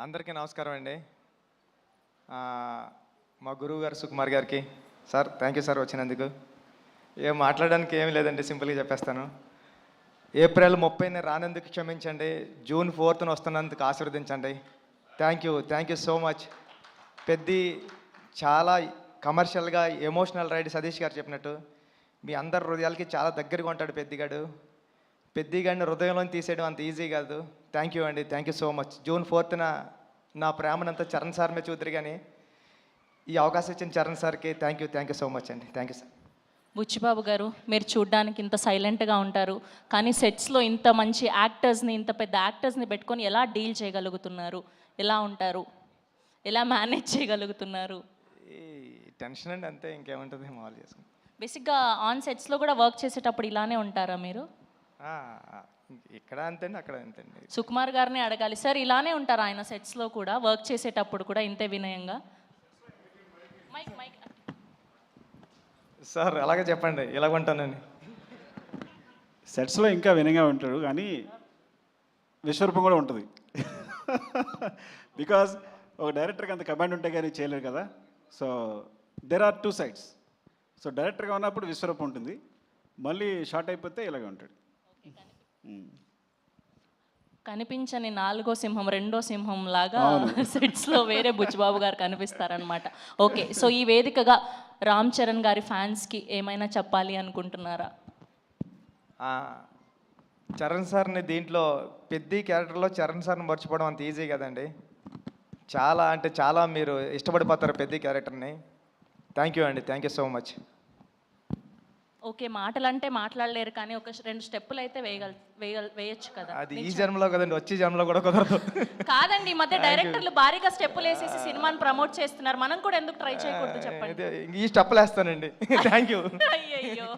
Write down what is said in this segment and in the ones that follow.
అందరికీ నమస్కారం అండి. మా గురువు గారు సుకుమార్ గారికి సార్ థ్యాంక్ యూ సార్ వచ్చినందుకు. ఏం మాట్లాడడానికి ఏమీ లేదండి, సింపుల్గా చెప్పేస్తాను. ఏప్రిల్ 30ని రానందుకు క్షమించండి, జూన్ 4న వస్తున్నందుకు ఆశీర్వదించండి. Thank you so much. Peddi చాలా కమర్షియల్గా ఎమోషనల్ రైడ్ సతీష్ గారు చెప్పినట్టు మీ అందరి హృదయాలకి చాలా దగ్గరగా ఉంటాడు పెద్దిగాడు. పెద్దిగాడిని హృదయంలో తీసేయడం అంత ఈజీ కాదు. థ్యాంక్ యూ అండి, thank you so much. June 4న నా ప్రేమనంతా చరణ్ సార్ మీద చూద్దరు, కానీ ఈ అవకాశం ఇచ్చిన చరణ్ సార్కి థ్యాంక్ యూ సో మచ్ అండి. Thank you sir. Buchibabu garu, మీరు చూడ్డానికి ఇంత సైలెంట్గా ఉంటారు, కానీ సెట్స్లో ఇంత మంచి యాక్టర్స్ని, ఇంత పెద్ద యాక్టర్స్ని పెట్టుకొని ఎలా డీల్ చేయగలుగుతున్నారు? ఎలా ఉంటారు? ఎలా మేనేజ్ చేయగలుగుతున్నారు? ఈ టెన్షన్ అండి, అంతే, ఇంకేముంటుంది, మామూలు చేసుకుని. బేసిక్గా ఆన్ సెట్స్లో కూడా వర్క్ చేసేటప్పుడు ఇలానే ఉంటారా మీరు? ఇక్కడ అంతేండి, అక్కడ అంతేండి. సుకుమార్ గారిని అడగాలి సార్, ఇలానే ఉంటారా ఆయన సెట్స్లో కూడా, వర్క్ చేసేటప్పుడు కూడా ఇంతే వినయంగా? మైక్ మైక్ సార్ అలాగే చెప్పండి, ఇలాగ ఉంటానని. సెట్స్లో ఇంకా వినయంగా ఉంటాడు, కానీ విశ్వరూపం కూడా ఉంటుంది. బికాజ్ ఒక డైరెక్టర్కి అంత కమాండ్ ఉంటే కానీ చేయలేరు కదా. So there are two sides. So డైరెక్టర్గా ఉన్నప్పుడు విశ్వరూపం ఉంటుంది, మళ్ళీ షార్ట్ అయిపోతే ఇలాగే ఉంటాడు. కనిపించని నాలుగో సింహం, రెండో సింహం లాగా సెట్స్లో వేరే బుచ్చిబాబు గారు కనిపిస్తారనమాట. ఓకే, సో ఈ వేదికగా రామ్ చరణ్ గారి ఫ్యాన్స్కి ఏమైనా చెప్పాలి అనుకుంటున్నారా? చరణ్ సార్ని దీంట్లో పెద్ద క్యారెక్టర్లో చరణ్ సార్ని మర్చిపోవడం అంత ఈజీ కదండి. చాలా అంటే చాలా మీరు ఇష్టపడిపోతారు పెద్ద క్యారెక్టర్ని. థ్యాంక్ యూ అండి, thank you so much. Okay, మాటలంటే మాట్లాడలేరు, కానీ ఒక 2 స్టెప్పులు అయితే వేయొచ్చు కదా. అది ఈ జన్మలో కదండి, వచ్చే జన్మలో కూడా కుదరదు. కాదండి, ఈ మధ్య డైరెక్టర్లు భారీగా స్టెప్పులు వేసేసి సినిమాని ప్రమోట్ చేస్తున్నారు, మనం కూడా ఎందుకు ట్రై చేయకూడదు చెప్పండి. ఈ స్టెప్పులు వేస్తానండి. Thank you. అయ్యయ్యో,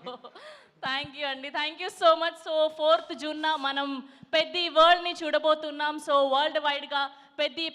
థ్యాంక్ యూ అండి, thank you so much. So 4th జూన్న మనం పెద్ది వరల్డ్ని చూడబోతున్నాం. సో వరల్డ్ వైడ్గా పెద్ది